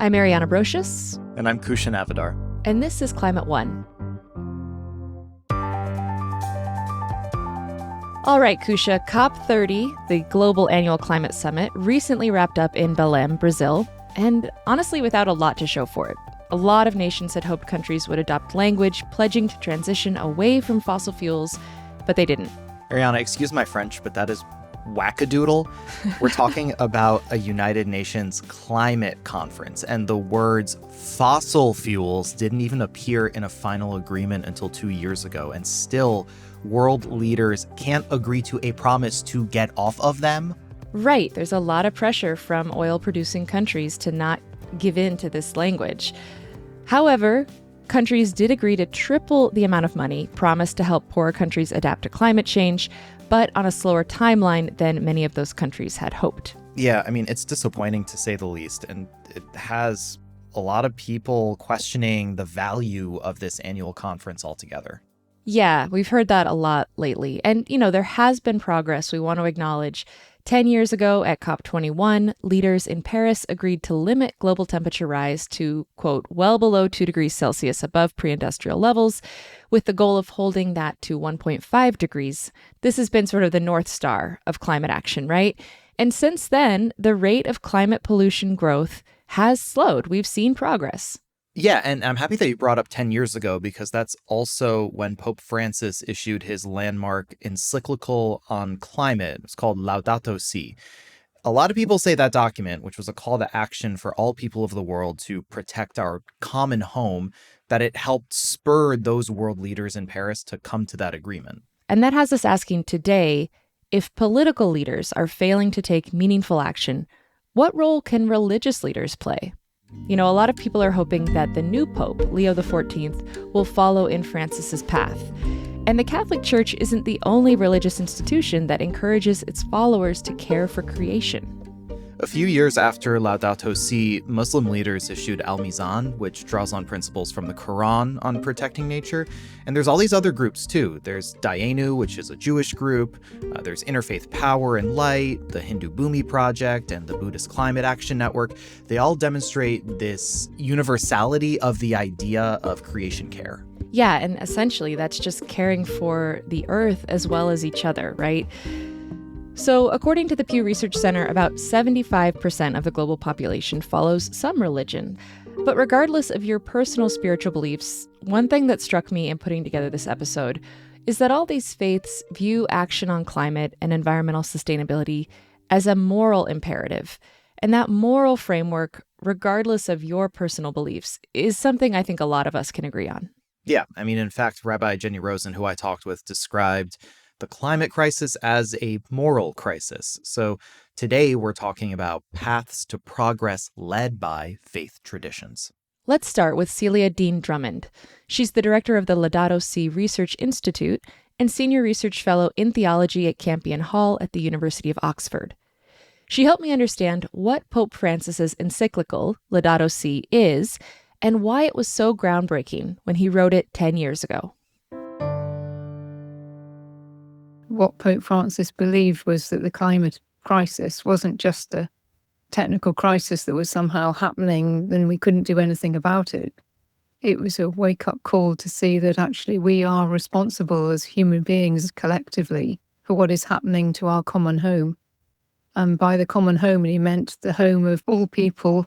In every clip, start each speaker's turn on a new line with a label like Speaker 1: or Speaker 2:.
Speaker 1: I'm Ariana Brocious.
Speaker 2: And I'm Kushan Avidar.
Speaker 1: And this is Climate One. All right, Kusha, COP30, the Global Annual Climate Summit, recently wrapped up in Belém, Brazil, and honestly without a lot to show for it. A lot of nations had hoped countries would adopt language pledging to transition away from fossil fuels, but they didn't.
Speaker 2: Ariana, excuse my French, but that is wackadoodle. We're talking about a United Nations climate conference, and the words fossil fuels didn't even appear in a final agreement until 2 years ago, and still world leaders can't agree to a promise to get off of them.
Speaker 1: Right. There's a lot of pressure from oil-producing countries to not give in to this language. However, countries did agree to triple the amount of money promised to help poorer countries adapt to climate change, but on a slower timeline than many of those countries had hoped.
Speaker 2: Yeah, I mean, it's disappointing to say the least, and it has a lot of people questioning the value of this annual conference altogether.
Speaker 1: Yeah, we've heard that a lot lately. And, there has been progress we want to acknowledge. 10 years ago at COP21, leaders in Paris agreed to limit global temperature rise to, quote, well below 2 degrees Celsius above pre-industrial levels, with the goal of holding that to 1.5 degrees. This has been sort of the North Star of climate action, right? And since then, the rate of climate pollution growth has slowed. We've seen progress.
Speaker 2: Yeah, and I'm happy that you brought up 10 years ago, because that's also when Pope Francis issued his landmark encyclical on climate. It's called Laudato Si. A lot of people say that document, which was a call to action for all people of the world to protect our common home, that it helped spur those world leaders in Paris to come to that agreement.
Speaker 1: And that has us asking today, if political leaders are failing to take meaningful action, what role can religious leaders play? A lot of people are hoping that the new Pope, Leo XIV, will follow in Francis's path. And the Catholic Church isn't the only religious institution that encourages its followers to care for creation.
Speaker 2: A few years after Laudato Si, Muslim leaders issued Al-Mizan, which draws on principles from the Quran on protecting nature. And there's all these other groups too. There's Dayenu, which is a Jewish group. There's Interfaith Power and Light, the Hindu Bhumi Project, and the Buddhist Climate Action Network. They all demonstrate this universality of the idea of creation care.
Speaker 1: Yeah, and essentially that's just caring for the earth as well as each other, right? So, according to the Pew Research Center, about 75% of the global population follows some religion. But regardless of your personal spiritual beliefs, one thing that struck me in putting together this episode is that all these faiths view action on climate and environmental sustainability as a moral imperative. And that moral framework, regardless of your personal beliefs, is something I think a lot of us can agree on.
Speaker 2: Yeah, I mean, in fact, Rabbi Jennie Rosenn, who I talked with, described the climate crisis as a moral crisis. So today we're talking about paths to progress led by faith traditions.
Speaker 1: Let's start with Celia Deane-Drummond. She's the director of the Laudato Si Research Institute and senior research fellow in theology at Campion Hall at the University of Oxford. She helped me understand what Pope Francis's encyclical, Laudato Si, is and why it was so groundbreaking when he wrote it 10 years ago.
Speaker 3: What Pope Francis believed was that the climate crisis wasn't just a technical crisis that was somehow happening and we couldn't do anything about it. It was a wake-up call to see that actually we are responsible as human beings collectively for what is happening to our common home. And by the common home, he meant the home of all people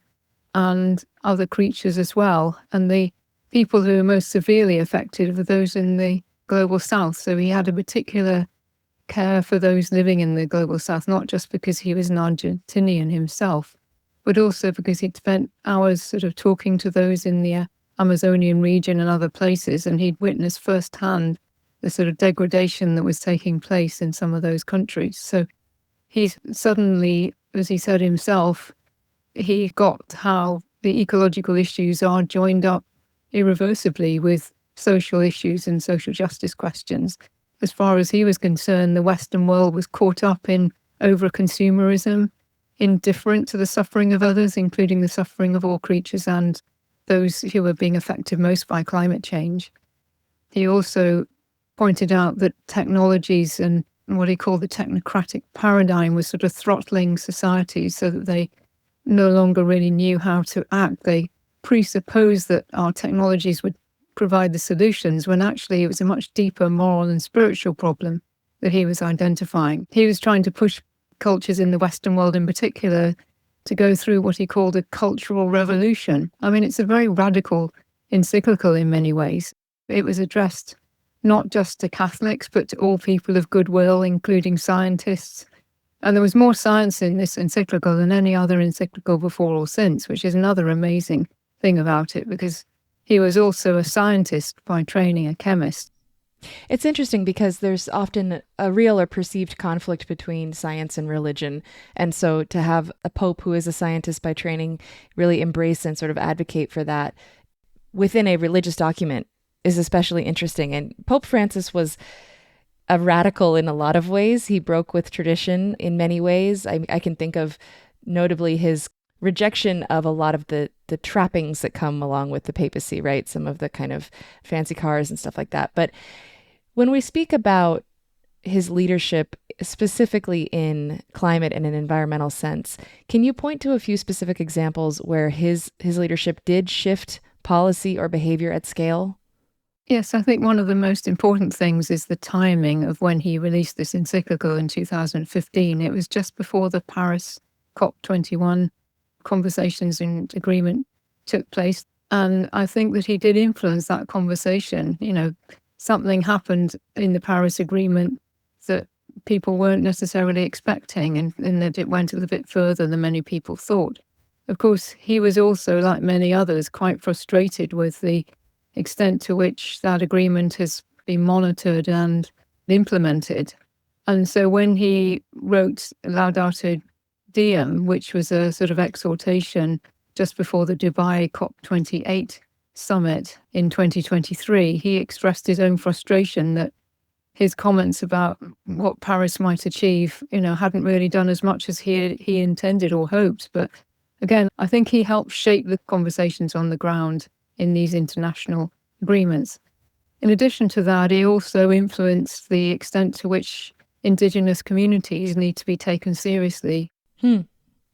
Speaker 3: and other creatures as well. And the people who are most severely affected were those in the global south. So he had a particular care for those living in the global south, not just because he was an Argentinian himself, but also because he'd spent hours sort of talking to those in the Amazonian region and other places, and he'd witnessed firsthand the sort of degradation that was taking place in some of those countries. So he suddenly, as he said himself, he got how the ecological issues are joined up irreversibly with social issues and social justice questions. As far as he was concerned, the Western world was caught up in over-consumerism, indifferent to the suffering of others, including the suffering of all creatures and those who were being affected most by climate change. He also pointed out that technologies and what he called the technocratic paradigm was sort of throttling societies so that they no longer really knew how to act. They presupposed that our technologies would provide the solutions, when actually it was a much deeper moral and spiritual problem that he was identifying. He was trying to push cultures in the Western world in particular to go through what he called a cultural revolution. I mean, it's a very radical encyclical in many ways. It was addressed not just to Catholics, but to all people of goodwill, including scientists. And there was more science in this encyclical than any other encyclical before or since, which is another amazing thing about it, because he was also a scientist by training, a chemist.
Speaker 1: It's interesting because there's often a real or perceived conflict between science and religion. And so to have a pope who is a scientist by training really embrace and sort of advocate for that within a religious document is especially interesting. And Pope Francis was a radical in a lot of ways. He broke with tradition in many ways. I can think of notably his rejection of a lot of the trappings that come along with the papacy, right? Some of the kind of fancy cars and stuff like that. But when we speak about his leadership, specifically in climate and an environmental sense, can you point to a few specific examples where his leadership did shift policy or behavior at scale?
Speaker 3: Yes, I think one of the most important things is the timing of when he released this encyclical in 2015. It was just before the Paris COP21 conversations and agreement took place. And I think that he did influence that conversation. You know, something happened in the Paris Agreement that people weren't necessarily expecting, and that it went a little bit further than many people thought. Of course, he was also, like many others, quite frustrated with the extent to which that agreement has been monitored and implemented. And so when he wrote Laudato Si, which was a sort of exhortation just before the Dubai COP28 summit in 2023, he expressed his own frustration that his comments about what Paris might achieve, hadn't really done as much as he intended or hoped. But again, I think he helped shape the conversations on the ground in these international agreements. In addition to that, he also influenced the extent to which Indigenous communities need to be taken seriously.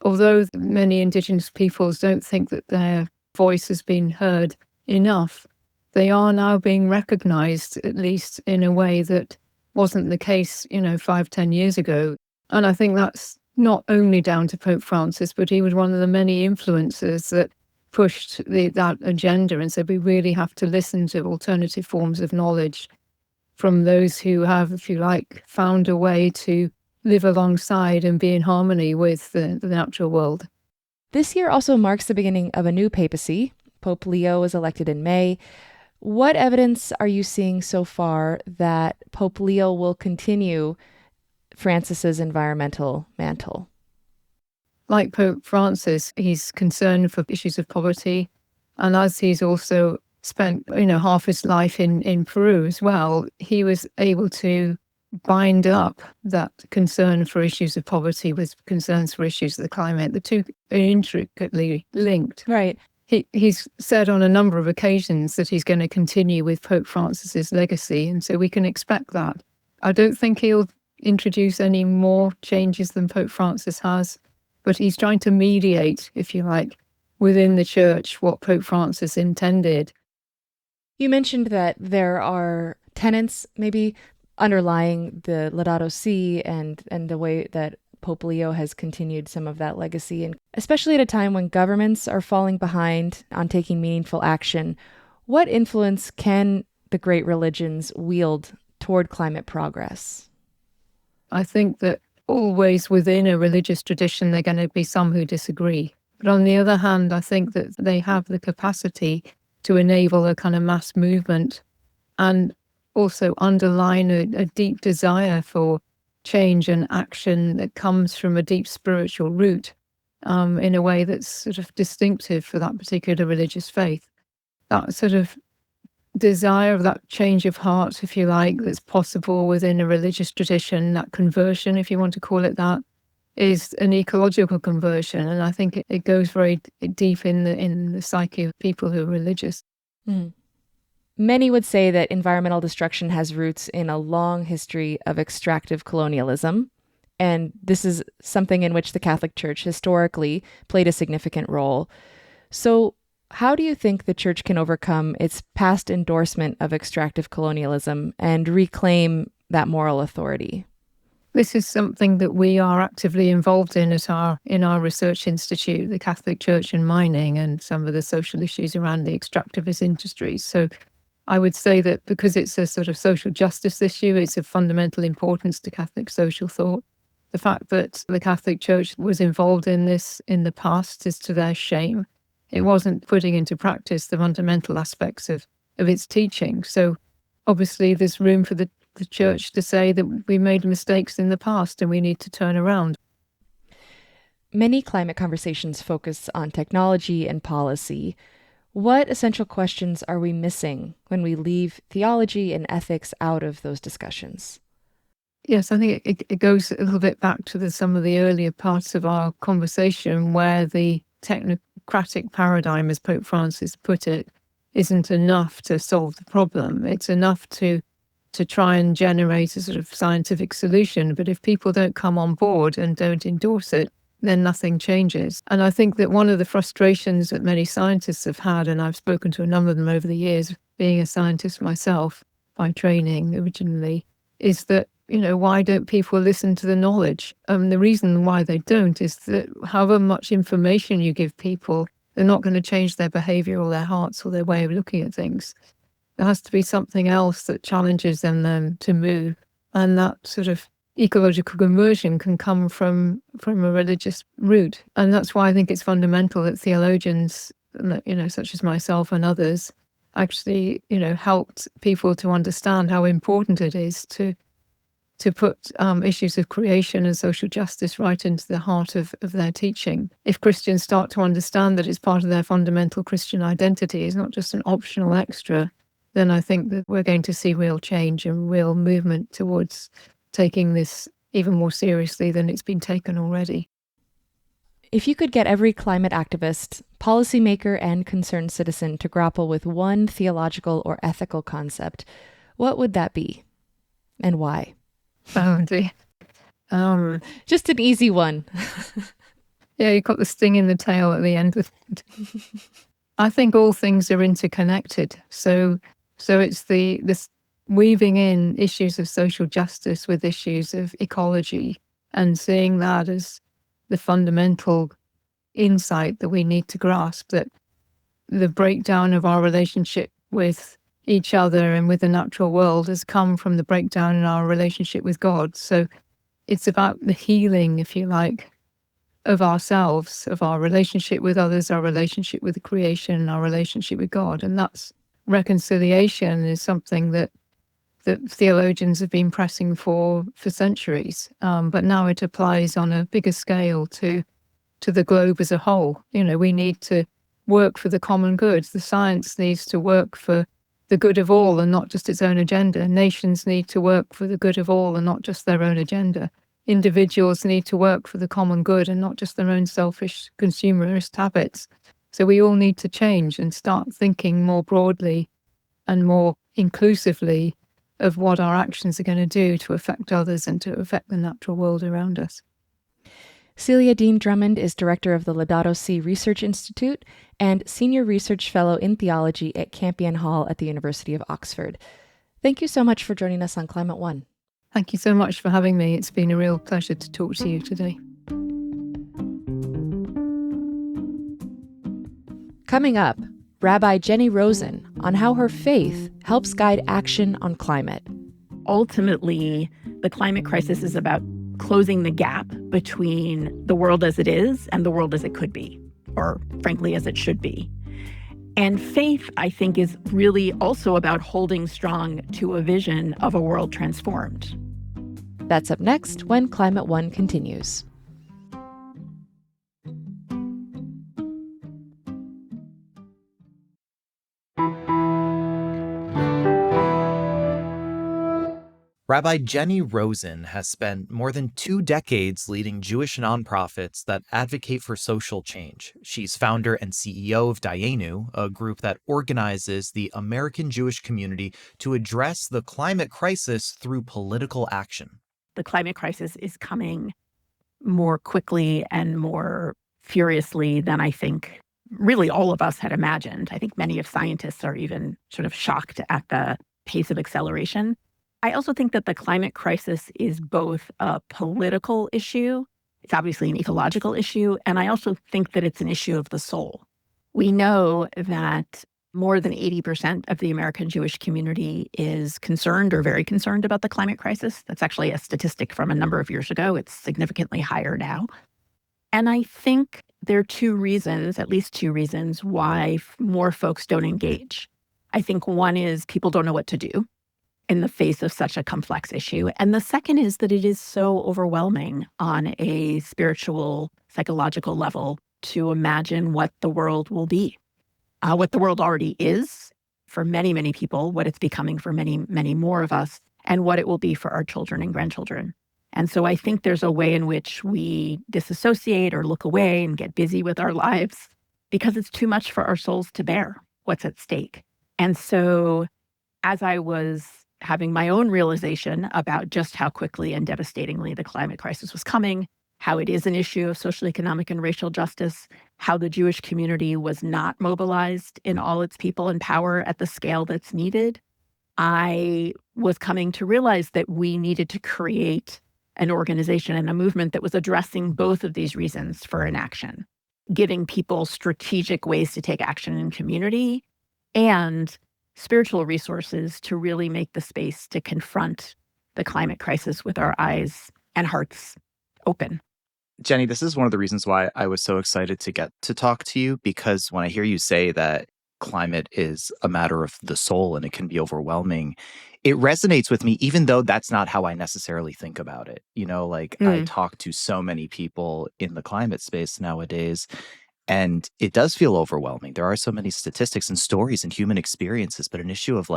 Speaker 3: Although many Indigenous peoples don't think that their voice has been heard enough, they are now being recognised, at least in a way that wasn't the case, 5-10 years ago. And I think that's not only down to Pope Francis, but he was one of the many influencers that pushed that agenda and said we really have to listen to alternative forms of knowledge from those who have, if you like, found a way to live alongside and be in harmony with the natural world.
Speaker 1: This year also marks the beginning of a new papacy. Pope Leo was elected in May. What evidence are you seeing so far that Pope Leo will continue Francis's environmental mantle?
Speaker 3: Like Pope Francis, he's concerned for issues of poverty. And as he's also spent, half his life in Peru as well, he was able to bind up that concern for issues of poverty with concerns for issues of the climate. The two are intricately linked.
Speaker 1: Right.
Speaker 3: He's said on a number of occasions that he's going to continue with Pope Francis's legacy, and so we can expect that. I don't think he'll introduce any more changes than Pope Francis has, but he's trying to mediate, if you like, within the church what Pope Francis intended.
Speaker 1: You mentioned that there are tenets maybe underlying the Laudato Si and the way that Pope Leo has continued some of that legacy, and especially at a time when governments are falling behind on taking meaningful action. What influence can the great religions wield toward climate progress?
Speaker 3: I think that always within a religious tradition, there are going to be some who disagree. But on the other hand, I think that they have the capacity to enable a kind of mass movement and also underline a deep desire for change and action that comes from a deep spiritual root in a way that's sort of distinctive for that particular religious faith. That sort of desire of that change of heart, if you like, that's possible within a religious tradition, that conversion, if you want to call it that, is an ecological conversion. And I think it goes very deep in the psyche of people who are religious.
Speaker 1: Mm. Many would say that environmental destruction has roots in a long history of extractive colonialism, And this is something in which the Catholic Church historically played a significant role. So, how do you think the Church can overcome its past endorsement of extractive colonialism and reclaim that moral authority?
Speaker 3: This is something that we are actively involved in in our research institute, the Catholic Church and mining, and some of the social issues around the extractivist industries. So I would say that because it's a sort of social justice issue, it's of fundamental importance to Catholic social thought. The fact that the Catholic Church was involved in this in the past is to their shame. It wasn't putting into practice the fundamental aspects of its teaching. So obviously there's room for the Church to say that we made mistakes in the past and we need to turn around.
Speaker 1: Many climate conversations focus on technology and policy. What essential questions are we missing when we leave theology and ethics out of those discussions?
Speaker 3: Yes, I think it goes a little bit back to some of the earlier parts of our conversation where the technocratic paradigm, as Pope Francis put it, isn't enough to solve the problem. It's enough to try and generate a sort of scientific solution. But if people don't come on board and don't endorse it, then nothing changes. And I think that one of the frustrations that many scientists have had, and I've spoken to a number of them over the years, being a scientist myself by training originally, is that, why don't people listen to the knowledge? The reason why they don't is that however much information you give people, they're not going to change their behavior or their hearts or their way of looking at things. There has to be something else that challenges them to move. And that sort of ecological conversion can come from a religious root. And that's why I think it's fundamental that theologians, such as myself and others, actually, helped people to understand how important it is to put issues of creation and social justice right into the heart of their teaching. If Christians start to understand that it's part of their fundamental Christian identity, it's not just an optional extra, then I think that we're going to see real change and real movement towards taking this even more seriously than it's been taken already.
Speaker 1: If you could get every climate activist, policymaker, and concerned citizen to grapple with one theological or ethical concept, what would that be? And why?
Speaker 3: Oh, dear.
Speaker 1: Just an easy one.
Speaker 3: Yeah, you got the sting in the tail at the end of it. I think all things are interconnected. So it's this weaving in issues of social justice with issues of ecology and seeing that as the fundamental insight that we need to grasp, that the breakdown of our relationship with each other and with the natural world has come from the breakdown in our relationship with God. So it's about the healing, if you like, of ourselves, of our relationship with others, our relationship with the creation, and our relationship with God. And that's reconciliation is something that theologians have been pressing for centuries. But now it applies on a bigger scale to the globe as a whole. We need to work for the common good. The science needs to work for the good of all and not just its own agenda. Nations need to work for the good of all and not just their own agenda. Individuals need to work for the common good and not just their own selfish consumerist habits. So we all need to change and start thinking more broadly and more inclusively of what our actions are going to do to affect others and to affect the natural world around us.
Speaker 1: Celia Deane-Drummond is director of the Laudato Si Research Institute and senior research fellow in theology at Campion Hall at the University of Oxford. Thank you so much for joining us on Climate One.
Speaker 3: Thank you so much for having me. It's been a real pleasure to talk to you today.
Speaker 1: Coming up, Rabbi Jennie Rosenn on how her faith helps guide action on climate.
Speaker 4: Ultimately, the climate crisis is about closing the gap between the world as it is and the world as it could be, or frankly, as it should be. And faith, I think, is really also about holding strong to a vision of a world transformed.
Speaker 1: That's up next when Climate One continues.
Speaker 2: Rabbi Jennie Rosenn has spent more than 2 decades leading Jewish nonprofits that advocate for social change. She's founder and CEO of Dayenu, a group that organizes the American Jewish community to address the climate crisis through political action.
Speaker 4: the climate crisis is coming more quickly and more furiously than I think really all of us had imagined. I think many of scientists are even sort of shocked at the pace of acceleration. I also think that the climate crisis is both a political issue, it's obviously an ecological issue, and I also think that it's an issue of the soul. We know that more than 80% of the American Jewish community is concerned or very concerned about the climate crisis. That's actually a statistic from a number of years ago. It's significantly higher now. And I think there are two reasons, at least two reasons, why more folks don't engage. I think one is people don't know what to do in the face of such a complex issue. And the second is that it is so overwhelming on a spiritual, psychological level to imagine what the world will be, what the world already is for many, many people, what it's becoming for many, many more of us, and what it will be for our children and grandchildren. And so I think there's a way in which we disassociate or look away and get busy with our lives because it's too much for our souls to bear what's at stake. And so as I was having my own realization about just how quickly and devastatingly the climate crisis was coming, how it is an issue of social, economic, and racial justice, how the Jewish community was not mobilized in all its people and power at the scale that's needed, I was coming to realize that we needed to create an organization and a movement that was addressing both of these reasons for inaction, giving people strategic ways to take action in community and spiritual resources to really make the space to confront the climate crisis with our eyes and hearts open.
Speaker 2: Jennie, this is one of the reasons why I was so excited to get to talk to you, because when I hear you say that climate is a matter of the soul and it can be overwhelming, it resonates with me, even though that's not how I necessarily think about it. I talk to so many people in the climate space nowadays, and it does feel overwhelming. There are so many statistics and stories and human experiences, but an issue of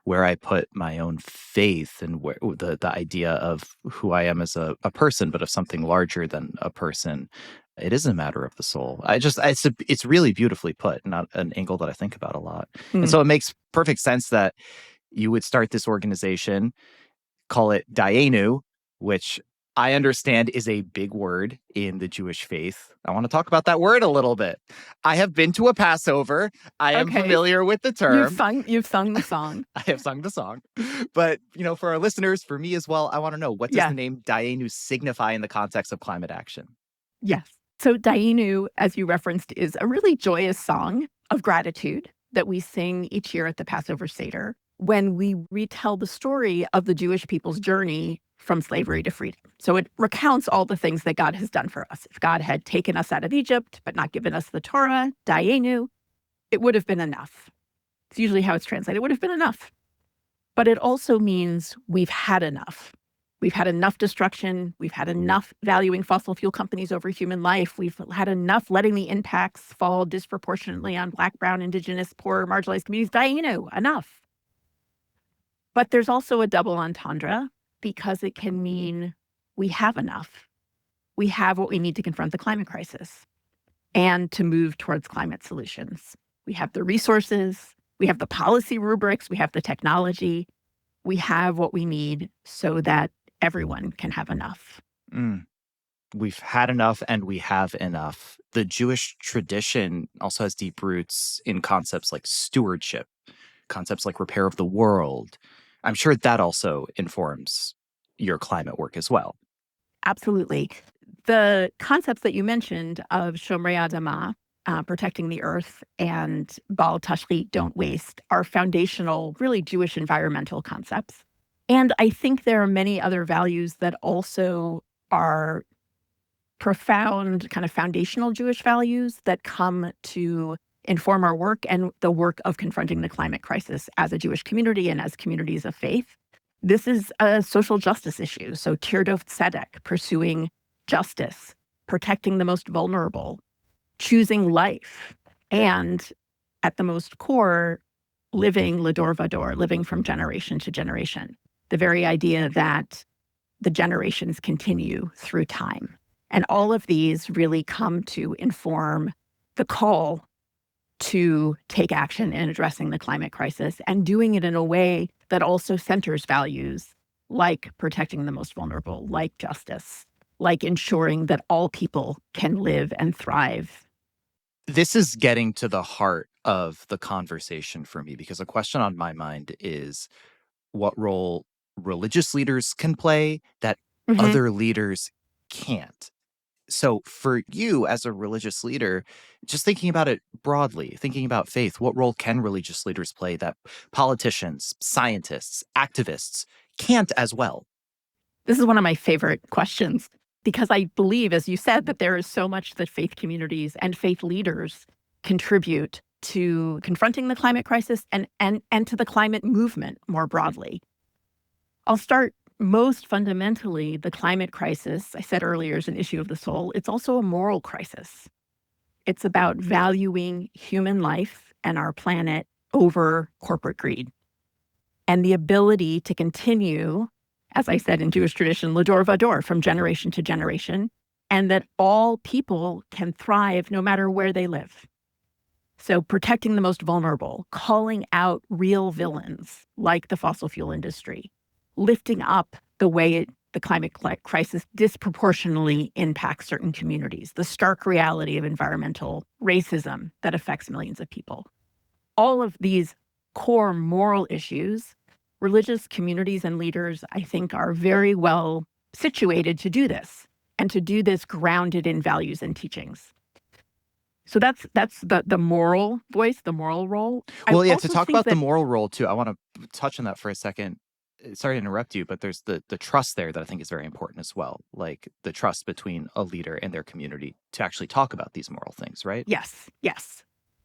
Speaker 2: where I put my own faith and where the idea of who I am as a person, but of something larger than a person, it is a matter of the soul. It's really beautifully put, not an angle that I think about a lot. And so it makes perfect sense that you would start this organization, call it Dayenu, which I understand is a big word in the Jewish faith. I want to talk about that word a little bit. I have been to a Passover. I am familiar with the term.
Speaker 4: You've sung the song.
Speaker 2: I have sung the song. But, for our listeners, for me as well, I want to know, what does the name Dayenu signify in the context of climate action?
Speaker 4: Yes. So Dayenu, as you referenced, is a really joyous song of gratitude that we sing each year at the Passover Seder when we retell the story of the Jewish people's journey from slavery to freedom. So it recounts all the things that God has done for us. If God had taken us out of Egypt, but not given us the Torah, Dayenu, it would have been enough. It's usually how it's translated. It would have been enough. But it also means we've had enough. We've had enough destruction. We've had enough valuing fossil fuel companies over human life. We've had enough letting the impacts fall disproportionately on Black, Brown, Indigenous, poor, marginalized communities. Dayenu, enough. But there's also a double entendre, because it can mean we have enough. We have what we need to confront the climate crisis and to move towards climate solutions. We have the resources, we have the policy rubrics, we have the technology, we have what we need so that everyone can have enough.
Speaker 2: We've had enough and we have enough. The Jewish tradition also has deep roots in concepts like stewardship, concepts like repair of the world. I'm sure that also informs your climate work as well.
Speaker 4: Absolutely. The concepts that you mentioned of Shomrei Adamah, protecting the earth, and Bal Tashlit, don't waste, are foundational, really Jewish environmental concepts. And I think there are many other values that also are profound, kind of foundational Jewish values that come to inform our work and the work of confronting the climate crisis as a Jewish community and as communities of faith. This is a social justice issue. So Tirdof Tzedek, pursuing justice, protecting the most vulnerable, choosing life, and at the most core, living Lador Vador, living from generation to generation. The very idea that the generations continue through time. And all of these really come to inform the call to take action in addressing the climate crisis and doing it in a way that also centers values like protecting the most vulnerable, like justice, like ensuring that all people can live and thrive.
Speaker 2: This is getting to the heart of the conversation for me, because a question on my mind is what role religious leaders can play that other leaders can't. So for you as a religious leader, just thinking about it broadly, thinking about faith, what role can religious leaders play that politicians, scientists, activists can't as well?
Speaker 4: This is one of my favorite questions because I believe, as you said, that there is so much that faith communities and faith leaders contribute to confronting the climate crisis and to the climate movement more broadly. I'll start most fundamentally, the climate crisis, I said earlier, is an issue of the soul. It's also a moral crisis. It's about valuing human life and our planet over corporate greed. And the ability to continue, as I said in Jewish tradition, Lador Vador, from generation to generation, and that all people can thrive no matter where they live. So protecting the most vulnerable, calling out real villains like the fossil fuel industry, lifting up the way the climate crisis disproportionately impacts certain communities, the stark reality of environmental racism that affects millions of people. All of these core moral issues, religious communities and leaders, I think, are very well situated to do this, and to do this grounded in values and teachings. So that's the moral voice, the moral role.
Speaker 2: Well, yeah, to talk about the moral role too, I want to touch on that for a second. Sorry to interrupt you, but there's the trust there that I think is very important as well. Like the trust between a leader and their community to actually talk about these moral things, right?
Speaker 4: Yes.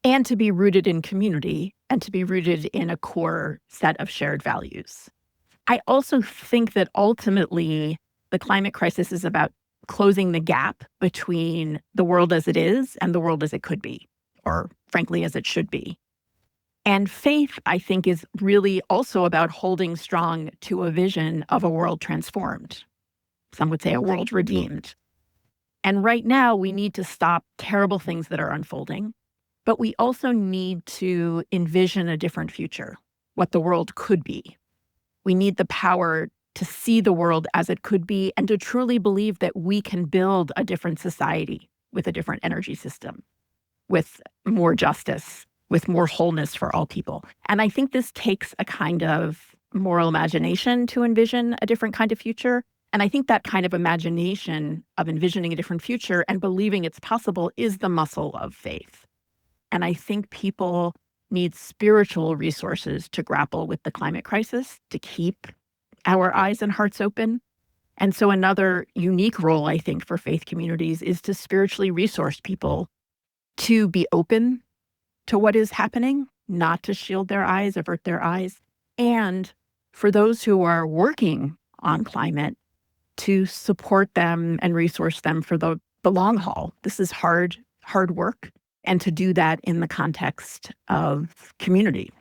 Speaker 4: And to be rooted in community and to be rooted in a core set of shared values. I also think that ultimately the climate crisis is about closing the gap between the world as it is and the world as it could be, or frankly, as it should be. And faith, I think, is really also about holding strong to a vision of a world transformed. Some would say a world redeemed. And right now, we need to stop terrible things that are unfolding, but we also need to envision a different future, what the world could be. We need the power to see the world as it could be and to truly believe that we can build a different society with a different energy system, with more justice, with more wholeness for all people. And I think this takes a kind of moral imagination to envision a different kind of future. And I think that kind of imagination of envisioning a different future and believing it's possible is the muscle of faith. And I think people need spiritual resources to grapple with the climate crisis, to keep our eyes and hearts open. And so another unique role, I think, for faith communities is to spiritually resource people to be open to what is happening, not to shield their eyes, avert their eyes, and for those who are working on climate, to support them and resource them for the long haul. This is hard work, and to do that in the context of community.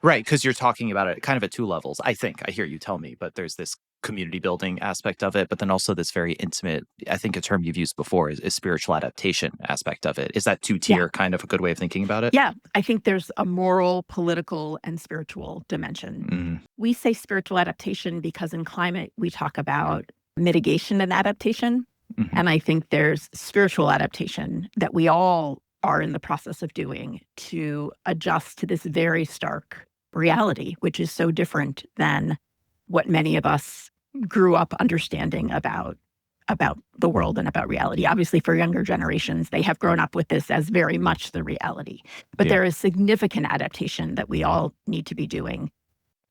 Speaker 2: Right, because you're talking about it kind of at two levels, I think. I hear you tell me, but there's this community building aspect of it, but then also this very intimate, I think a term you've used before is spiritual adaptation aspect of it. Is that two-tier kind of a good way of thinking about it?
Speaker 4: Yeah, I think there's a moral, political, and spiritual dimension. We say spiritual adaptation because in climate, we talk about mitigation and adaptation. And I think there's spiritual adaptation that we all are in the process of doing to adjust to this very stark reality, which is so different than what many of us grew up understanding about the world and about reality. Obviously, for younger generations, they have grown up with this as very much the reality. But there is significant adaptation that we all need to be doing.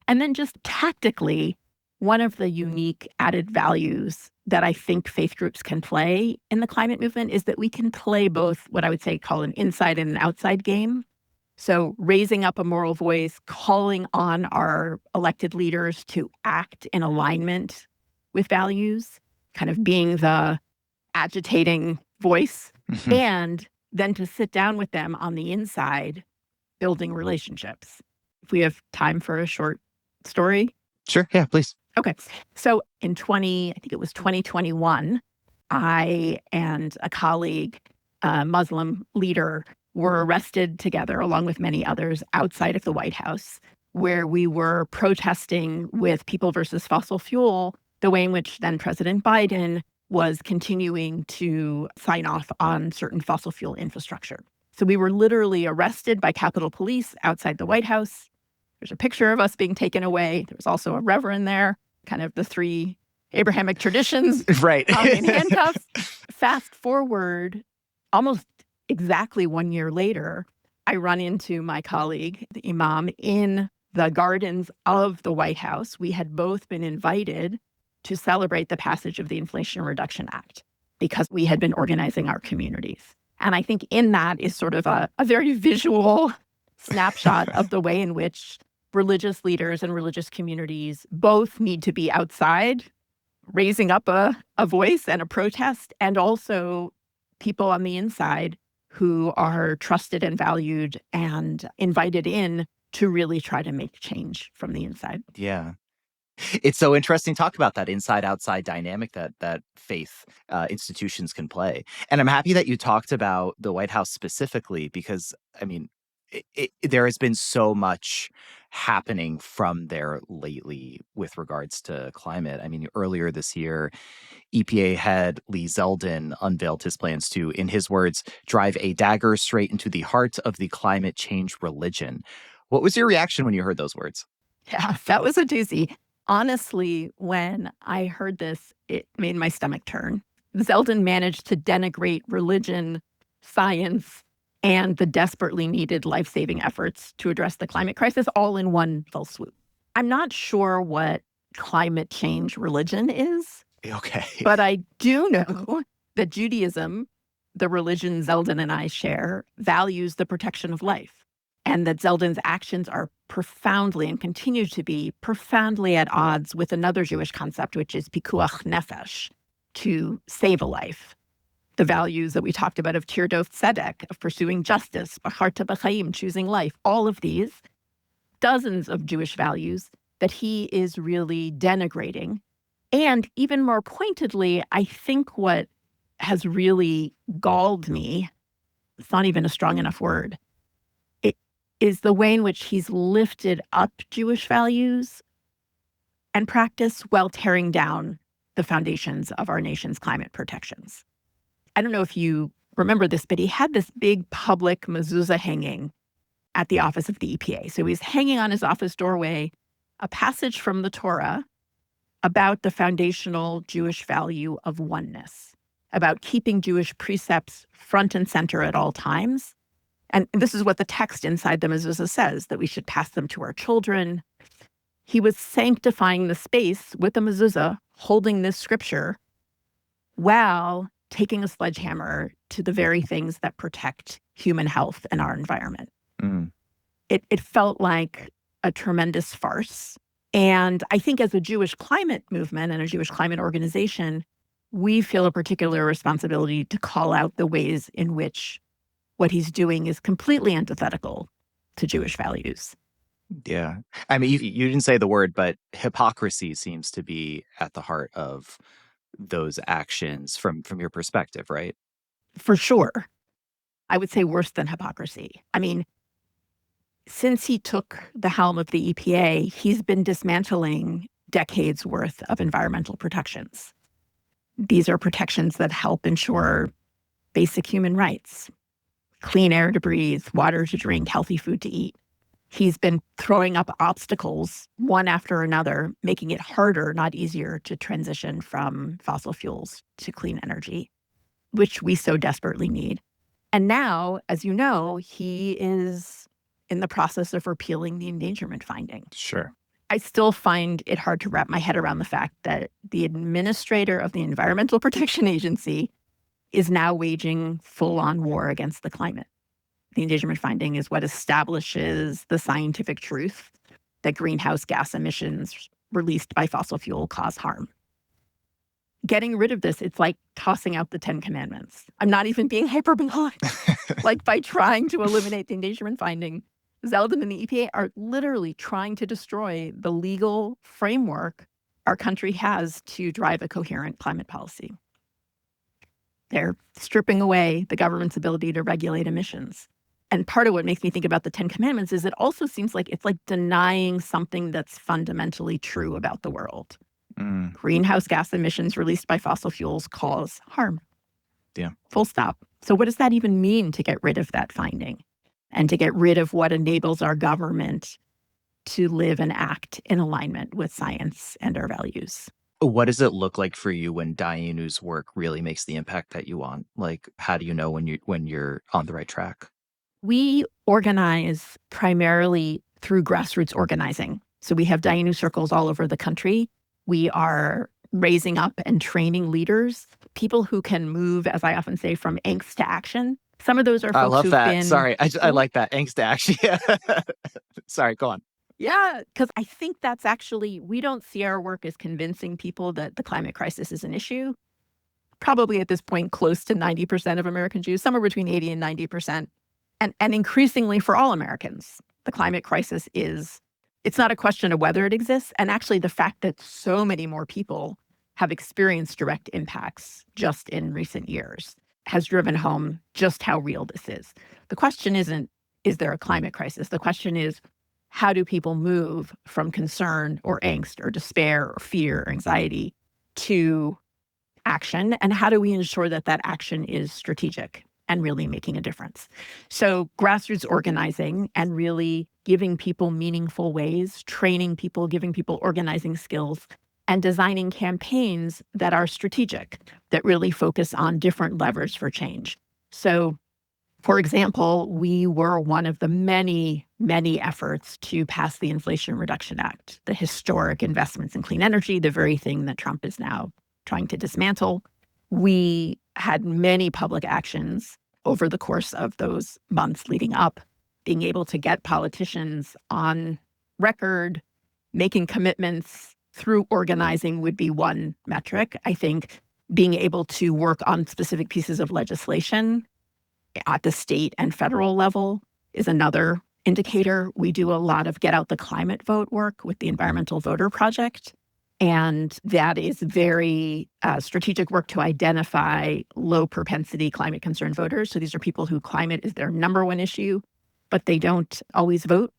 Speaker 4: And then just tactically, one of the unique added values that I think faith groups can play in the climate movement is that we can play both what I would say call an inside and an outside game. So raising up a moral voice, calling on our elected leaders to act in alignment with values, kind of being the agitating voice, and then to sit down with them on the inside, building relationships. If we have time for a short story.
Speaker 2: Sure, yeah, please.
Speaker 4: Okay. So in 2021, I and a colleague, a Muslim leader, were arrested together along with many others outside of the White House where we were protesting with people versus fossil fuel, the way in which then President Biden was continuing to sign off on certain fossil fuel infrastructure. So we were literally arrested by Capitol Police outside the White House. There's a picture of us being taken away. There was also a reverend there, kind of the three Abrahamic traditions
Speaker 2: Right.
Speaker 4: in handcuffs. Fast forward, almost exactly 1 year later, I run into my colleague, the imam, in the gardens of the White House. We had both been invited to celebrate the passage of the Inflation Reduction Act because we had been organizing our communities. And I think in that is sort of a very visual snapshot of the way in which religious leaders and religious communities both need to be outside, raising up a voice and a protest, and also people on the inside who are trusted and valued and invited in to really try to make change from the inside.
Speaker 5: Yeah. It's so interesting to talk about that inside-outside dynamic that faith institutions can play. And I'm happy that you talked about the White House specifically because, I mean, there has been so much happening from there lately with regards to climate. I mean, earlier this year, EPA head Lee Zeldin unveiled his plans to, in his words, drive a dagger straight into the heart of the climate change religion. What was your reaction when you heard those words?
Speaker 4: Yeah, that was a doozy. Honestly, when I heard this, it made my stomach turn. Zeldin managed to denigrate religion, science, and the desperately needed life-saving efforts to address the climate crisis all in one fell swoop. I'm not sure what climate change religion is.
Speaker 5: Okay.
Speaker 4: But I do know that Judaism, the religion Zeldin and I share, values the protection of life, and that Zeldin's actions are profoundly and continue to be profoundly at odds with another Jewish concept, which is pikuach nefesh, to save a life. The values that we talked about of tirdof tzedek, of pursuing justice, b'charta b'chaim, choosing life, all of these, dozens of Jewish values that he is really denigrating. And even more pointedly, I think what has really galled me, it's not even a strong enough word, it is the way in which he's lifted up Jewish values and practice while tearing down the foundations of our nation's climate protections. I don't know if you remember this, but he had this big public mezuzah hanging at the office of the EPA. So he's hanging on his office doorway a passage from the Torah about the foundational Jewish value of oneness, about keeping Jewish precepts front and center at all times. And this is what the text inside the mezuzah says, that we should pass them to our children. He was sanctifying the space with the mezuzah, holding this scripture, while taking a sledgehammer to the very things that protect human health and our environment.
Speaker 5: Mm.
Speaker 4: It felt like a tremendous farce. And I think as a Jewish climate movement and a Jewish climate organization, we feel a particular responsibility to call out the ways in which what he's doing is completely antithetical to Jewish values.
Speaker 5: Yeah. I mean, you didn't say the word, but hypocrisy seems to be at the heart of those actions from your perspective, right?
Speaker 4: For sure. I would say worse than hypocrisy. I mean, since he took the helm of the EPA, he's been dismantling decades worth of environmental protections. These are protections that help ensure basic human rights, clean air to breathe, water to drink, healthy food to eat. He's been throwing up obstacles one after another, making it harder, not easier, to transition from fossil fuels to clean energy, which we so desperately need. And now, as you know, he is in the process of repealing the endangerment finding.
Speaker 5: Sure.
Speaker 4: I still find it hard to wrap my head around the fact that the administrator of the Environmental Protection Agency is now waging full-on war against the climate. The endangerment finding is what establishes the scientific truth that greenhouse gas emissions released by fossil fuel cause harm. Getting rid of this, it's like tossing out the 10 Commandments. I'm not even being hyperbolic. Like, by trying to eliminate the endangerment finding, Zeldin and the EPA are literally trying to destroy the legal framework our country has to drive a coherent climate policy. They're stripping away the government's ability to regulate emissions. And part of what makes me think about the 10 Commandments is it also seems like it's like denying something that's fundamentally true about the world. Greenhouse gas emissions released by fossil fuels cause harm.
Speaker 5: Yeah.
Speaker 4: Full stop. So what does that even mean to get rid of that finding and to get rid of what enables our government to live and act in alignment with science and our values?
Speaker 5: What does it look like for you when Dayenu's work really makes the impact that you want? Like, how do you know when you're on the right track?
Speaker 4: We organize primarily through grassroots organizing. So we have Dayenu circles all over the country. We are raising up and training leaders, people who can move, as I often say, from angst to action. Some of those are folks
Speaker 5: I love
Speaker 4: who've
Speaker 5: that.
Speaker 4: been...
Speaker 5: Sorry, I like that. Angst to action. Sorry, go on.
Speaker 4: Yeah, because I think that's actually, we don't see our work as convincing people that the climate crisis is an issue. Probably at this point, close to 90% of American Jews, somewhere between 80 and 90%. And increasingly for all Americans, the climate crisis it's not a question of whether it exists. And actually the fact that so many more people have experienced direct impacts just in recent years has driven home just how real this is. The question isn't, is there a climate crisis? The question is, how do people move from concern or angst or despair or fear or anxiety to action? And how do we ensure that that action is strategic and really making a difference? So grassroots organizing and really giving people meaningful ways, training people, giving people organizing skills, and designing campaigns that are strategic, that really focus on different levers for change. So, for example, we were one of the many, many efforts to pass the Inflation Reduction Act, the historic investments in clean energy, the very thing that Trump is now trying to dismantle. We had many public actions over the course of those months leading up, being able to get politicians on record, making commitments through organizing would be one metric. I think being able to work on specific pieces of legislation at the state and federal level is another indicator. We do a lot of get out the climate vote work with the Environmental Voter Project. And that is very strategic work to identify low propensity climate concerned voters. So these are people who climate is their number one issue, but they don't always vote.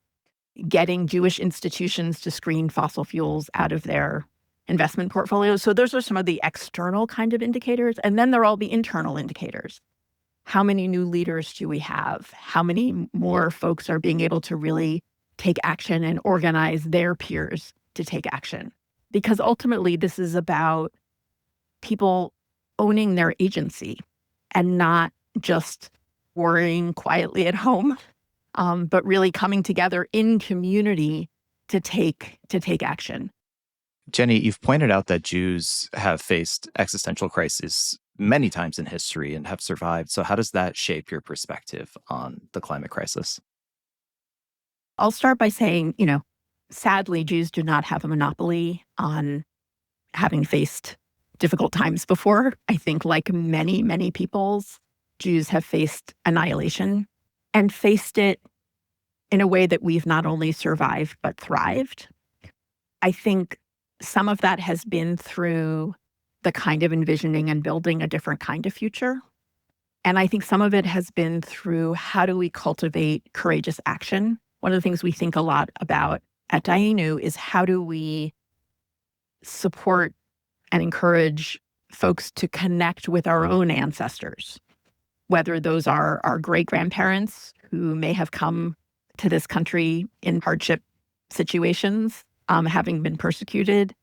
Speaker 4: Getting Jewish institutions to screen fossil fuels out of their investment portfolios. So those are some of the external kind of indicators. And then there are all the internal indicators. How many new leaders do we have? How many more folks are being able to really take action and organize their peers to take action? Because ultimately, this is about people owning their agency and not just worrying quietly at home, but really coming together in community to take action.
Speaker 5: Jennie, you've pointed out that Jews have faced existential crises many times in history and have survived. So how does that shape your perspective on the climate crisis?
Speaker 4: I'll start by saying, sadly, Jews do not have a monopoly on having faced difficult times before. I think like many, many peoples, Jews have faced annihilation and faced it in a way that we've not only survived, but thrived. I think some of that has been through the kind of envisioning and building a different kind of future. And I think some of it has been through how do we cultivate courageous action. One of the things we think a lot about at Dayenu is how do we support and encourage folks to connect with our own ancestors, whether those are our great-grandparents who may have come to this country in hardship situations, having been persecuted.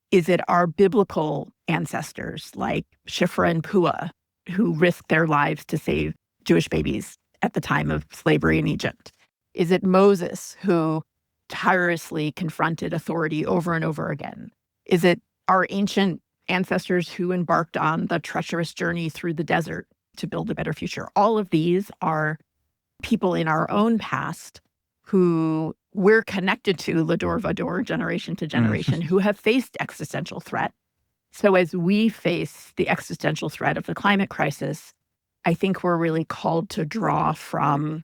Speaker 4: Is it our biblical ancestors like Shifra and Puah who risked their lives to save Jewish babies at the time of slavery in Egypt? Is it Moses who tirelessly confronted authority over and over again? Is it our ancient ancestors who embarked on the treacherous journey through the desert to build a better future? All of these are people in our own past who we're connected to, Lador Vador, generation to generation, who have faced existential threat. So as we face the existential threat of the climate crisis, I think we're really called to draw from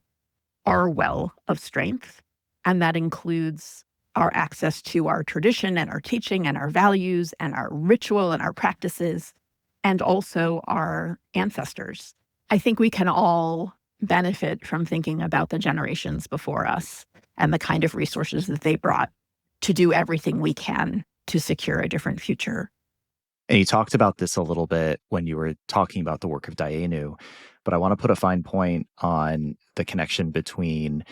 Speaker 4: our well of strength. And that includes our access to our tradition and our teaching and our values and our ritual and our practices, and also our ancestors. I think we can all benefit from thinking about the generations before us and the kind of resources that they brought to do everything we can to secure a different future.
Speaker 5: And you talked about this a little bit when you were talking about the work of Dayenu, but I want to put a fine point on the connection between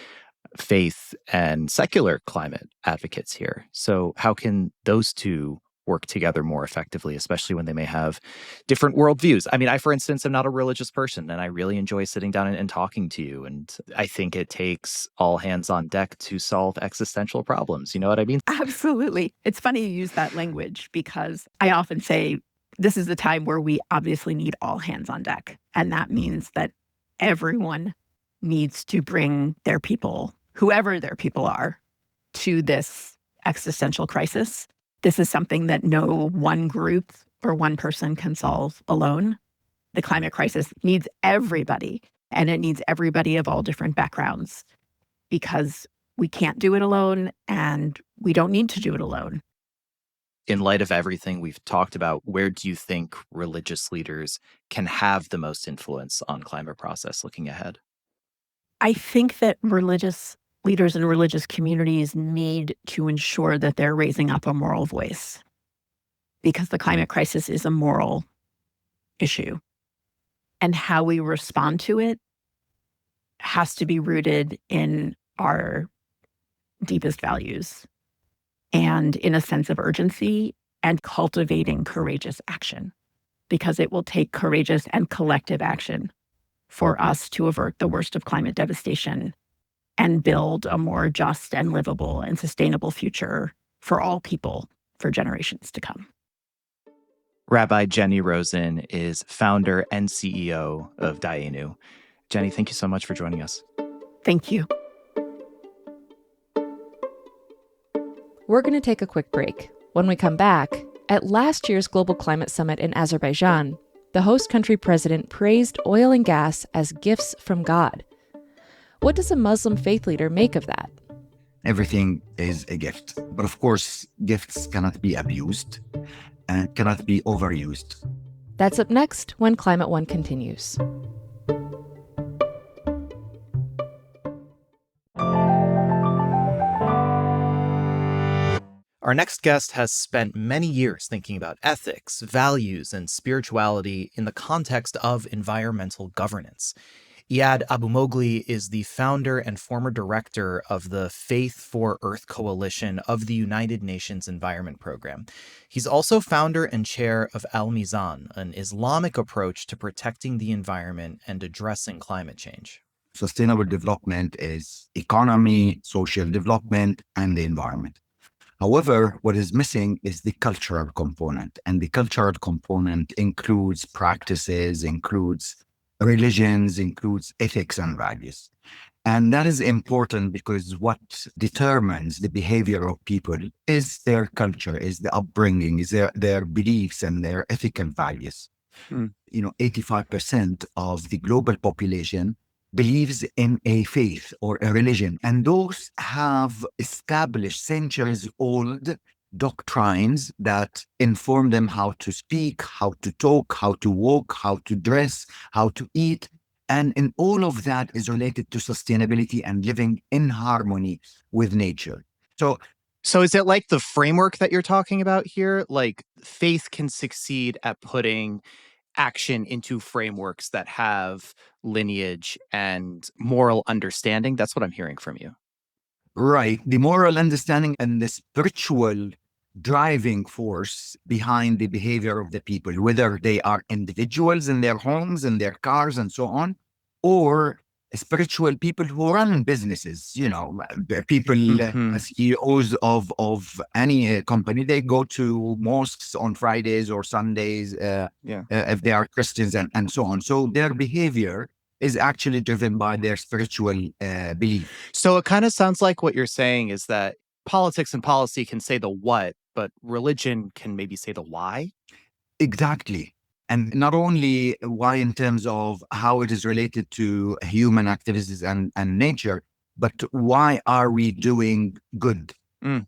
Speaker 5: faith and secular climate advocates here. So how can those two work together more effectively, especially when they may have different worldviews? I mean, I, for instance, am not a religious person, and I really enjoy sitting down and talking to you. And I think it takes all hands on deck to solve existential problems. You know what I mean?
Speaker 4: Absolutely. It's funny you use that language because I often say this is the time where we obviously need all hands on deck. And that means that everyone needs to bring their people, whoever their people are, to this existential crisis. This is something that no one group or one person can solve alone. The climate crisis needs everybody, and it needs everybody of all different backgrounds because we can't do it alone and we don't need to do it alone.
Speaker 5: In light of everything we've talked about, where do you think religious leaders can have the most influence on climate process looking ahead?
Speaker 4: I think that religious leaders and religious communities need to ensure that they're raising up a moral voice because the climate crisis is a moral issue. And how we respond to it has to be rooted in our deepest values and in a sense of urgency and cultivating courageous action, because it will take courageous and collective action for us to avert the worst of climate devastation and build a more just and livable and sustainable future for all people for generations to come.
Speaker 5: Rabbi Jennie Rosenn is founder and CEO of Dayenu. Jennie, thank you so much for joining us.
Speaker 4: Thank you.
Speaker 1: We're going to take a quick break. When we come back, at last year's Global Climate Summit in Azerbaijan, the host country president praised oil and gas as gifts from God. What does a Muslim faith leader make of that?
Speaker 6: Everything is a gift. But of course, gifts cannot be abused and cannot be overused.
Speaker 1: That's up next when Climate One continues.
Speaker 2: Our next guest has spent many years thinking about ethics, values, and spirituality in the context of environmental governance. Iyad Abumoghli is the founder and former director of the Faith for Earth Coalition of the United Nations Environment Program. He's also founder and chair of Al-Mizan, an Islamic approach to protecting the environment and addressing climate change.
Speaker 6: Sustainable development is economy, social development, and the environment. However, what is missing is the cultural component. And the cultural component includes practices, includes religions, includes ethics and values. And that is important because what determines the behavior of people is their culture, is the upbringing, is their beliefs and their ethical values. 85% of the global population believes in a faith or a religion, and those have established centuries-old doctrines that inform them how to speak, how to talk, how to walk, how to dress, how to eat. And in all of that is related to sustainability and living in harmony with nature. So
Speaker 5: is it like the framework that you're talking about here? Like faith can succeed at putting action into frameworks that have lineage and moral understanding? That's what I'm hearing from you.
Speaker 6: Right. The moral understanding and the spiritual driving force behind the behavior of the people, whether they are individuals in their homes, in their cars, and so on, or spiritual people who run businesses, people, CEOs of any company, they go to mosques on Fridays or Sundays, if they are Christians and so on. So their behavior is actually driven by their spiritual belief.
Speaker 5: So it kind of sounds like what you're saying is that politics and policy can say the what, but religion can maybe say the why?
Speaker 6: Exactly. And not only why in terms of how it is related to human activities and nature, but why are we doing good?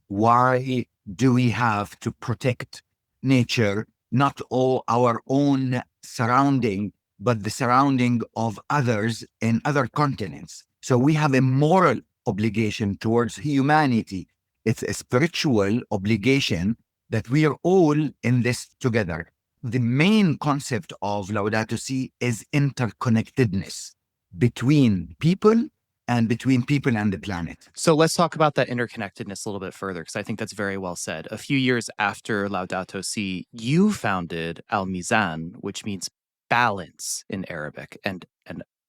Speaker 6: Why do we have to protect nature, not all our own surrounding, but the surrounding of others in other continents. So we have a moral obligation towards humanity. It's a spiritual obligation that we are all in this together. The main concept of Laudato Si is interconnectedness between people and between people and the planet.
Speaker 2: So let's talk about that interconnectedness a little bit further, because I think that's very well said. A few years after Laudato Si, you founded Al-Mizan, which means balance in Arabic. And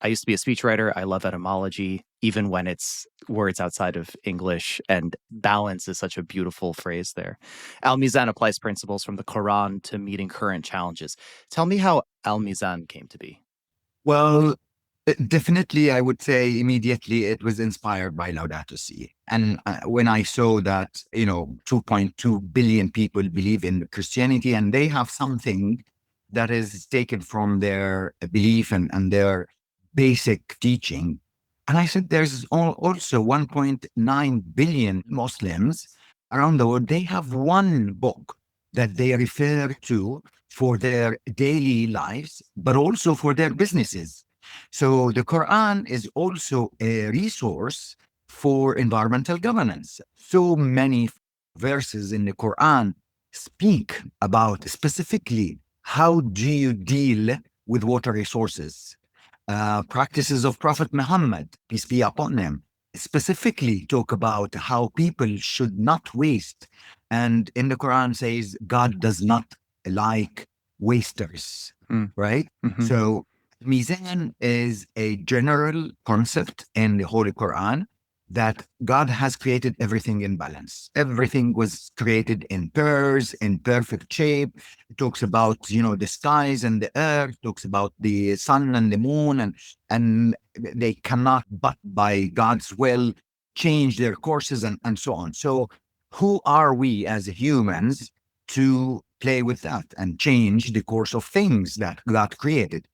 Speaker 2: I used to be a speechwriter. I love etymology, even when it's words outside of English. And balance is such a beautiful phrase there. Al-Mizan applies principles from the Quran to meeting current challenges. Tell me how Al-Mizan came to be.
Speaker 6: Well, definitely, I would say immediately it was inspired by Laudato Si. And when I saw that, 2.2 billion people believe in Christianity and they have something that is taken from their belief and their basic teaching. And I said, there's also 1.9 billion Muslims around the world. They have one book that they refer to for their daily lives, but also for their businesses. So the Quran is also a resource for environmental governance. So many verses in the Quran speak about specifically how do you deal with water resources. Practices of Prophet Muhammad, peace be upon him, specifically talk about how people should not waste. And in the Quran says, God does not like wasters, right?
Speaker 2: Mm-hmm.
Speaker 6: So Mizan is a general concept in the Holy Quran that God has created everything in balance. Everything was created in pairs, in perfect shape. It talks about, the skies and the earth, talks about the sun and the moon, and they cannot, but by God's will, change their courses and so on. So who are we as humans to play with that and change the course of things that God created?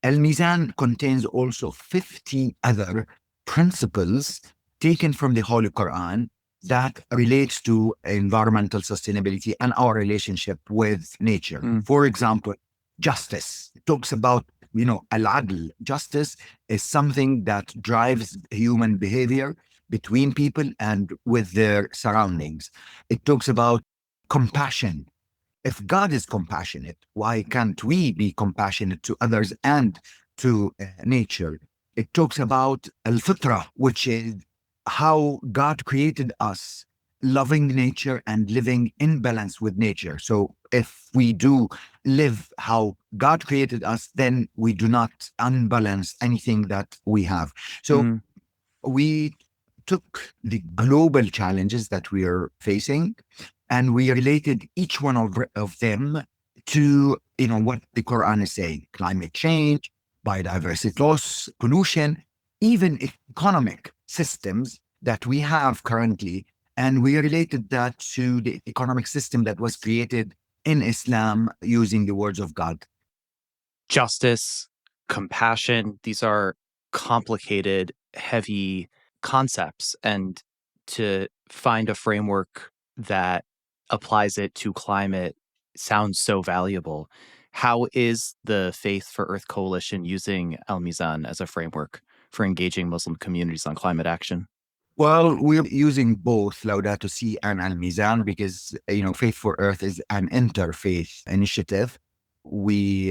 Speaker 6: Al-Mizan contains also 50 other principles taken from the Holy Quran that relates to environmental sustainability and our relationship with nature. For example, justice. It talks about, al-adl. Justice is something that drives human behavior between people and with their surroundings. It talks about compassion. If God is compassionate, why can't we be compassionate to others and to nature? It talks about al-fitra, which is how God created us, loving nature and living in balance with nature. So if we do live how God created us, then we do not unbalance anything that we have. So we took the global challenges that we are facing and we related each one of them to, what the Quran is saying: climate change, biodiversity loss, pollution, even economic systems that we have currently. And we related that to the economic system that was created in Islam using the words of God.
Speaker 2: Justice, compassion, these are complicated, heavy concepts. And to find a framework that applies it to climate sounds so valuable. How is the Faith for Earth Coalition using Al-Mizan as a framework for engaging Muslim communities on climate action?
Speaker 6: Well, we're using both Laudato Si and Al-Mizan because, Faith for Earth is an interfaith initiative. We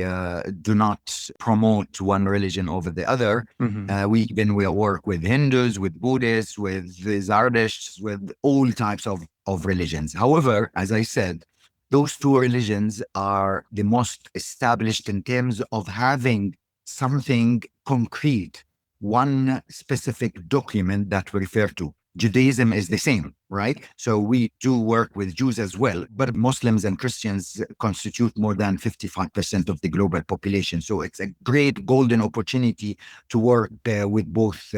Speaker 6: do not promote one religion over the other. We work with Hindus, with Buddhists, with Zardashts, with all types of religions. However, as I said, those two religions are the most established in terms of having something concrete, one specific document that we refer to. Judaism is the same, right? So we do work with Jews as well, but Muslims and Christians constitute more than 55% of the global population. So it's a great golden opportunity to work with both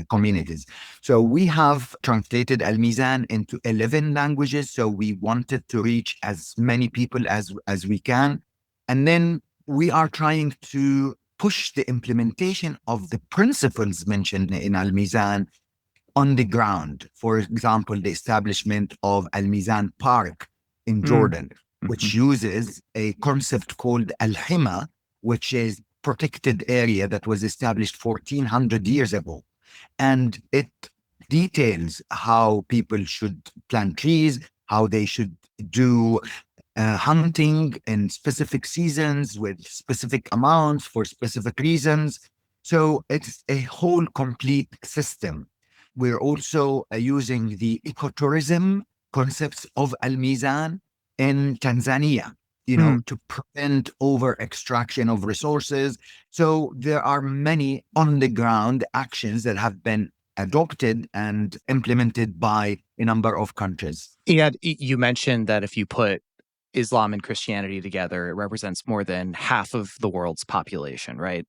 Speaker 6: communities. So we have translated Al-Mizan into 11 languages. So we wanted to reach as many people as we can. And then we are trying to push the implementation of the principles mentioned in Al-Mizan on the ground. For example, the establishment of Al-Mizan Park in Jordan, which uses a concept called Al-Hima, which is protected area that was established 1400 years ago. And it details how people should plant trees, how they should do hunting in specific seasons with specific amounts for specific reasons. So it's a whole complete system. We're also using the ecotourism concepts of Al-Mizan in Tanzania, to prevent over extraction of resources. So there are many on the ground actions that have been adopted and implemented by a number of countries.
Speaker 5: Iyad, you mentioned that if you put Islam and Christianity together, it represents more than half of the world's population, right?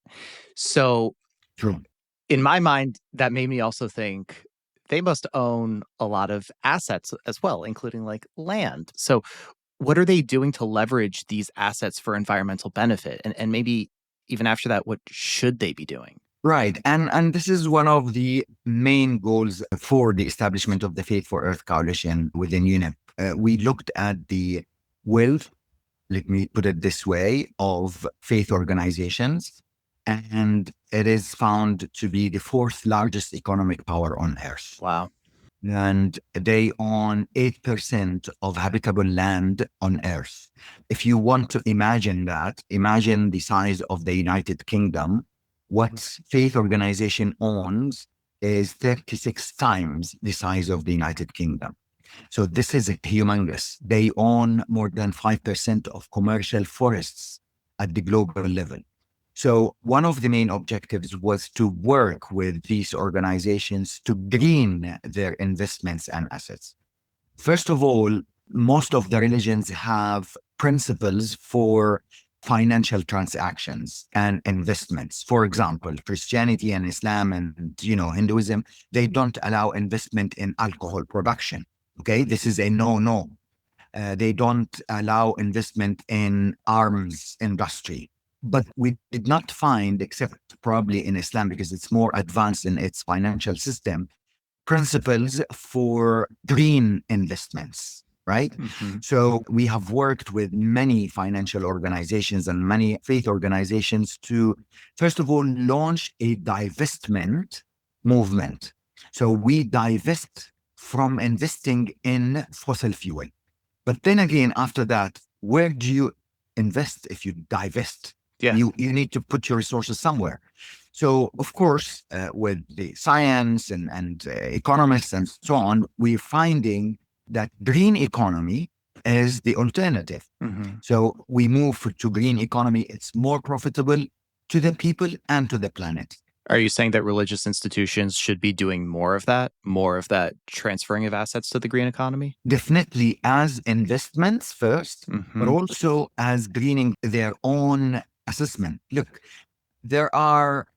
Speaker 5: So
Speaker 6: True.
Speaker 5: In my mind, that made me also think they must own a lot of assets as well, including like land. So what are they doing to leverage these assets for environmental benefit? And maybe even after that, what should they be doing?
Speaker 6: Right. And this is one of the main goals for the establishment of the Faith for Earth Coalition within UNEP. We looked at the wealth, let me put it this way, of faith organizations, and it is found to be the fourth largest economic power on Earth.
Speaker 5: Wow.
Speaker 6: And they own 8% of habitable land on Earth. If you want to imagine that, imagine the size of the United Kingdom. What faith organization owns is 36 times the size of the United Kingdom. So this is humongous. They own more than 5% of commercial forests at the global level. So one of the main objectives was to work with these organizations to green their investments and assets. First of all, most of the religions have principles for financial transactions and investments. For example, Christianity and Islam and Hinduism, they don't allow investment in alcohol production. Okay, this is a no. They don't allow investment in arms industry. But we did not find, except probably in Islam, because it's more advanced in its financial system, principles for green investments, right?
Speaker 5: Mm-hmm.
Speaker 6: So we have worked with many financial organizations and many faith organizations to, first of all, launch a divestment movement. So we divest from investing in fossil fuel. But then again, after that, where do you invest if you divest?
Speaker 5: Yeah.
Speaker 6: You need to put your resources somewhere. So, of course, with the science and economists and so on, we're finding that green economy is the alternative.
Speaker 5: Mm-hmm.
Speaker 6: So we move to green economy. It's more profitable to the people and to the planet.
Speaker 5: Are you saying that religious institutions should be doing more of that transferring of assets to the green economy?
Speaker 6: Definitely as investments first,
Speaker 5: Mm-hmm.
Speaker 6: but also as greening their own assessment. Look, there are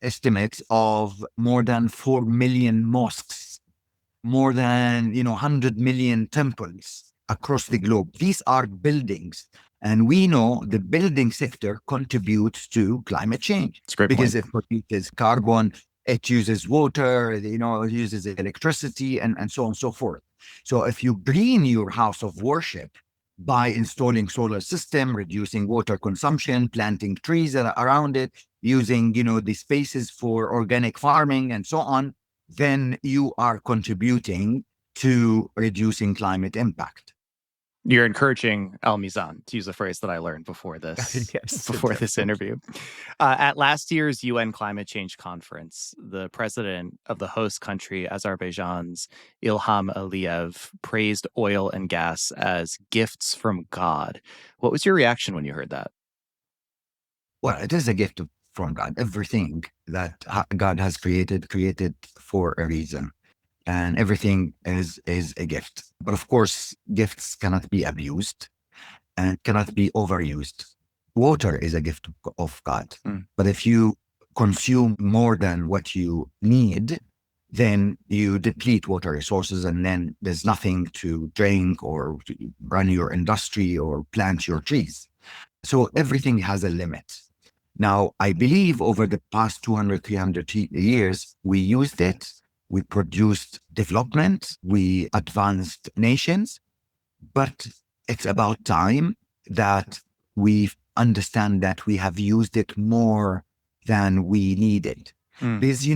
Speaker 6: estimates of more than 4 million mosques, more than 100 million temples across the globe. These are buildings. And we know the building sector contributes to climate change.
Speaker 5: It's a great
Speaker 6: because
Speaker 5: point.
Speaker 6: it produces carbon, it uses water, it uses electricity, and so on and so forth. So if you green your house of worship by installing solar system, reducing water consumption, planting trees around it, using the spaces for organic farming and so on, then you are contributing to reducing climate impact.
Speaker 5: You're encouraging Al-Mizan, to use a phrase that I learned before this,
Speaker 6: Yes,
Speaker 5: before this interview. At last year's UN Climate Change Conference, the president of the host country, Azerbaijan's Ilham Aliyev, praised oil and gas as gifts from God. What was your reaction when you heard that?
Speaker 6: Well, it is a gift from God. Everything that God has created for a reason. And everything is a gift. But of course, gifts cannot be abused and cannot be overused. Water is a gift of God. But if you consume more than what you need, then you deplete water resources, and then there's nothing to drink or to run your industry or plant your trees. So everything has a limit. Now, I believe over the past 200, 300 years, we used it. We produced development, we advanced nations, but it's about time that we understand that we have used it more than we needed. Because,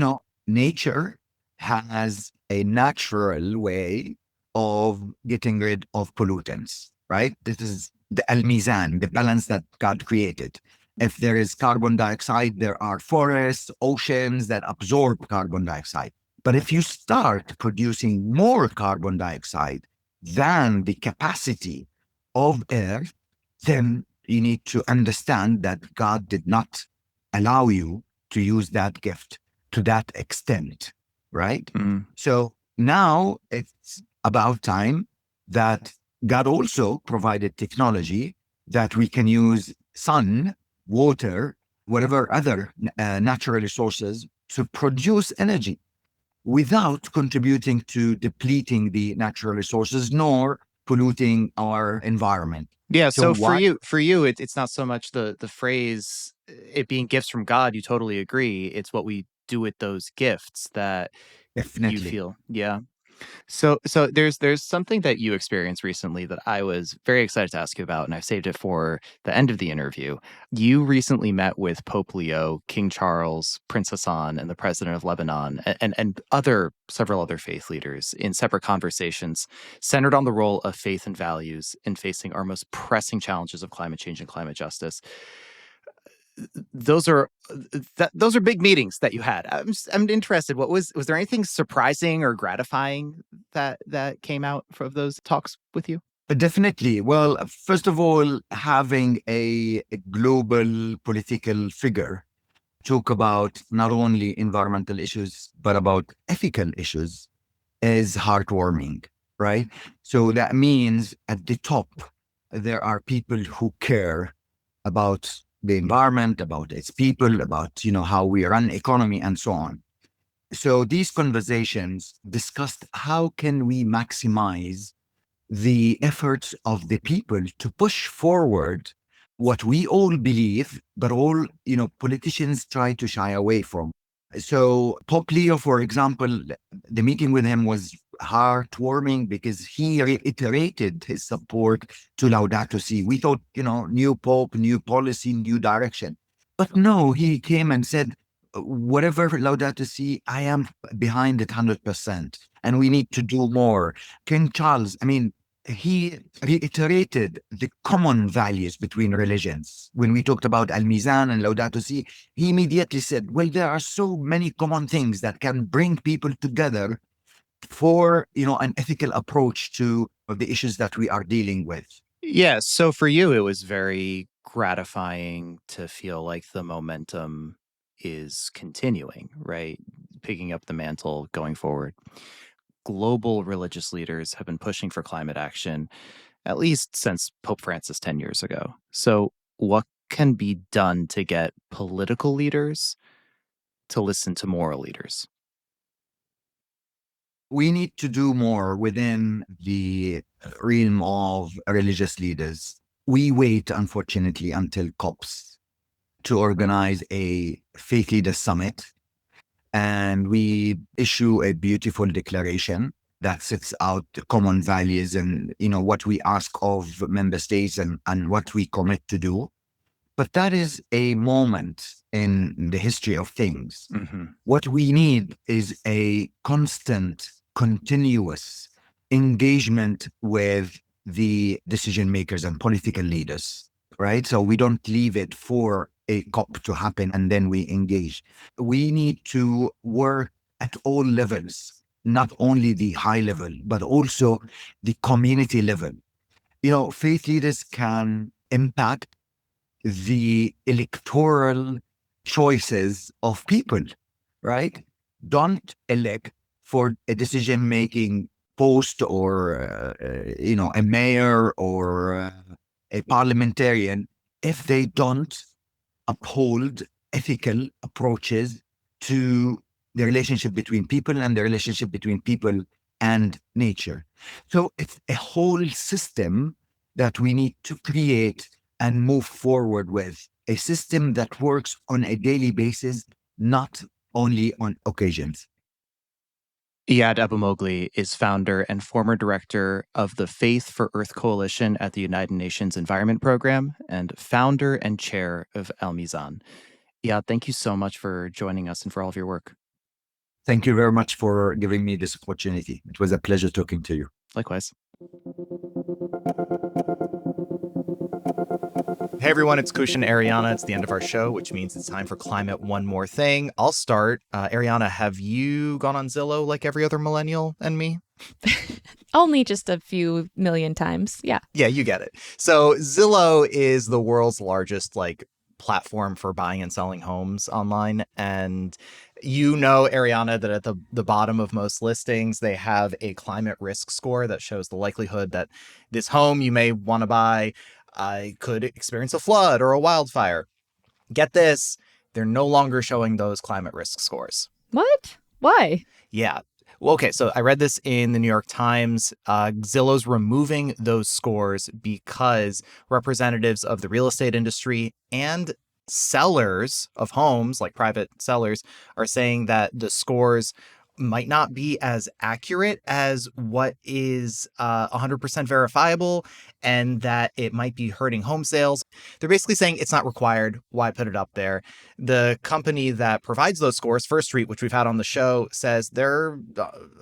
Speaker 6: nature has a natural way of getting rid of pollutants, right? This is the Al-Mizan, the balance that God created. If there is carbon dioxide, there are forests, oceans that absorb carbon dioxide. But if you start producing more carbon dioxide than the capacity of Earth, then you need to understand that God did not allow you to use that gift to that extent, right? So now it's about time that God also provided technology that we can use sun, water, whatever other natural resources to produce energy without contributing to depleting the natural resources nor polluting our environment.
Speaker 2: Yeah.
Speaker 6: So
Speaker 2: So
Speaker 6: why?
Speaker 2: for you, it's not so much the phrase it being gifts from God. You totally agree. It's what we do with those gifts that you
Speaker 6: Definitely.
Speaker 2: feel. Yeah. So there's something that you experienced recently that I was very excited to ask you about, and I've saved it for the end of the interview. You recently met with Pope Leo, King Charles, Prince Hassan, and the President of Lebanon, and several other faith leaders in separate conversations centered on the role of faith and values in facing our most pressing challenges of climate change and climate justice. Those are those are big meetings that you had. I'm interested. Was there anything surprising or gratifying that came out of those talks with you?
Speaker 6: Definitely. Well, first of all, having a global political figure talk about not only environmental issues, but about ethical issues is heartwarming, right? So that means at the top, there are people who care about the environment, about its people, about, how we run economy and so on. So these conversations discussed how can we maximize the efforts of the people to push forward what we all believe, but all, politicians try to shy away from. So Pope Leo, for example, the meeting with him was heartwarming because he reiterated his support to Laudato Si. We thought, new Pope, new policy, new direction. But no, he came and said, whatever Laudato Si, I am behind it 100%. And we need to do more. King Charles, he reiterated the common values between religions. When we talked about Al-Mizan and Laudato Si, he immediately said, well, there are so many common things that can bring people together for, an ethical approach to the issues that we are dealing with.
Speaker 2: Yeah. So for you, it was very gratifying to feel like the momentum is continuing, right? Picking up the mantle going forward. Global religious leaders have been pushing for climate action at least since Pope Francis 10 years ago. So what can be done to get political leaders to listen to moral leaders?
Speaker 6: We need to do more within the realm of religious leaders. We wait, unfortunately, until COPs to organize a faith leaders summit, and we issue a beautiful declaration that sets out the common values and, what we ask of member states and what we commit to do. But that is a moment in the history of things. What we need is a constant, continuous engagement with the decision makers and political leaders, right? So we don't leave it for a COP to happen and then we engage. We need to work at all levels, not only the high level, but also the community level. Faith leaders can impact the electoral choices of people, right? Don't elect for a decision-making post or, a mayor or a parliamentarian if they don't uphold ethical approaches to the relationship between people and the relationship between people and nature. So it's a whole system that we need to create and move forward with, a system that works on a daily basis, not only on occasions.
Speaker 2: Iyad Abumoghli is founder and former director of the Faith for Earth Coalition at the United Nations Environment Program and founder and chair of Al-Mizan. Iyad, thank you so much for joining us and for all of your work.
Speaker 6: Thank you very much for giving me this opportunity. It was a pleasure talking to you.
Speaker 2: Likewise. Hey everyone, it's Kush and Ariana. It's the end of our show, which means it's time for Climate One More Thing. I'll start. Ariana, have you gone on Zillow like every other millennial and me?
Speaker 1: Only just a few million times. Yeah.
Speaker 2: Yeah, you get it. So Zillow is the world's largest platform for buying and selling homes online. And you know, Ariana, that at the bottom of most listings, they have a climate risk score that shows the likelihood that this home you may want to buy could experience a flood or a wildfire. Get this, they're no longer showing those climate risk scores.
Speaker 1: What? Why?
Speaker 2: Yeah. Well, okay, so I read this in the New York Times. Zillow's removing those scores because representatives of the real estate industry and sellers of homes, like private sellers, are saying that the scores might not be as accurate as what is 100% verifiable, and that it might be hurting home sales. They're basically saying it's not required. Why put it up there? The company that provides those scores, First Street, which we've had on the show, says they're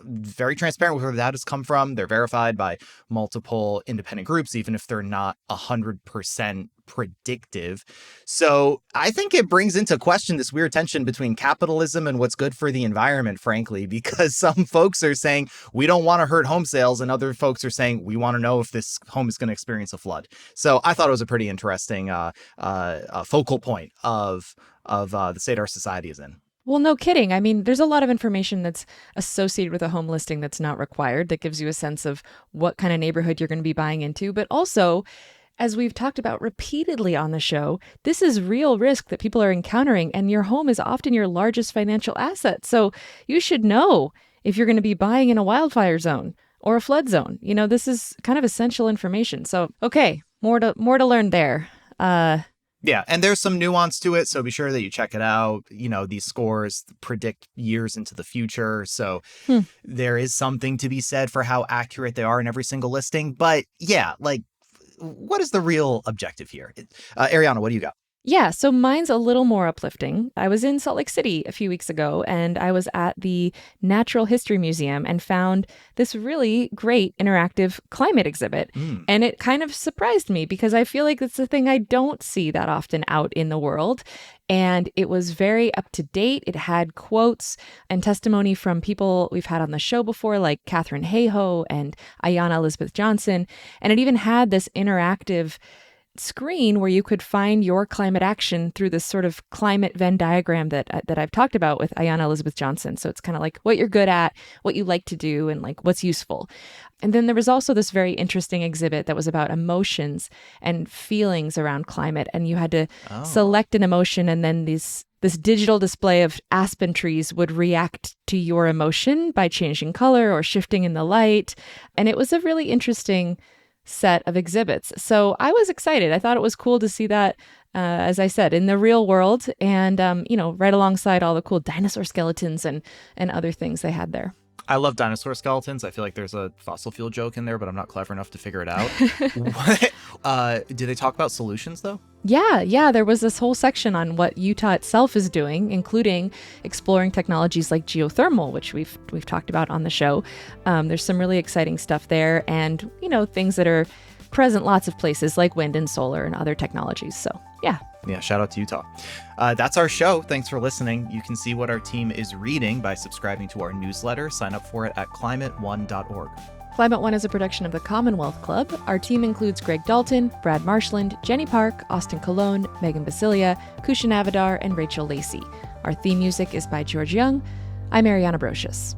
Speaker 2: very transparent with where that has come from. They're verified by multiple independent groups, even if they're not 100% predictive. So I think it brings into question this weird tension between capitalism and what's good for the environment, frankly, because some folks are saying we don't want to hurt home sales and other folks are saying we want to know if this home is going to experience a flood. So I thought it was a pretty interesting focal point of the state our society is in.
Speaker 1: Well, no kidding. I mean, there's a lot of information that's associated with a home listing that's not required, that gives you a sense of what kind of neighborhood you're going to be buying into. But also, as we've talked about repeatedly on the show, this is real risk that people are encountering, and your home is often your largest financial asset. So you should know if you're going to be buying in a wildfire zone or a flood zone. You know, this is kind of essential information. So, okay, more to learn there.
Speaker 2: Yeah, and there's some nuance to it, so be sure that you check it out. You know, these scores predict years into the future, so there is something to be said for how accurate they are in every single listing. But yeah, what is the real objective here? Ariana, what do you got?
Speaker 1: Yeah, so mine's a little more uplifting. I was in Salt Lake City a few weeks ago, and I was at the Natural History Museum and found this really great interactive climate exhibit. And it kind of surprised me because I feel like it's a thing I don't see that often out in the world. And it was very up to date. It had quotes and testimony from people we've had on the show before, like Katherine Hayhoe and Ayanna Elizabeth Johnson. And it even had this interactive screen where you could find your climate action through this sort of climate Venn diagram that I've talked about with Ayanna Elizabeth Johnson. So it's kind of like what you're good at, what you like to do, and like what's useful. And then there was also this very interesting exhibit that was about emotions and feelings around climate. And you had to select an emotion, and then this digital display of aspen trees would react to your emotion by changing color or shifting in the light. And it was a really interesting set of exhibits. So I was excited. I thought it was cool to see that, as I said, in the real world, and, right alongside all the cool dinosaur skeletons and other things they had there.
Speaker 2: I love dinosaur skeletons. I feel like there's a fossil fuel joke in there, but I'm not clever enough to figure it out. Did they talk about solutions, though?
Speaker 1: Yeah. There was this whole section on what Utah itself is doing, including exploring technologies like geothermal, which we've talked about on the show. There's some really exciting stuff there, and things that are present lots of places like wind and solar and other technologies. So yeah.
Speaker 2: Yeah, shout out to Utah. That's our show. Thanks for listening. You can see what our team is reading by subscribing to our newsletter. Sign up for it at climateone.org.
Speaker 1: Climate One is a production of the Commonwealth Club. Our team includes Greg Dalton, Brad Marshland, Jenny Park, Austin Colon, Megan Basilia, Kushan Avidar, and Rachel Lacey. Our theme music is by George Young. I'm Ariana Brocious.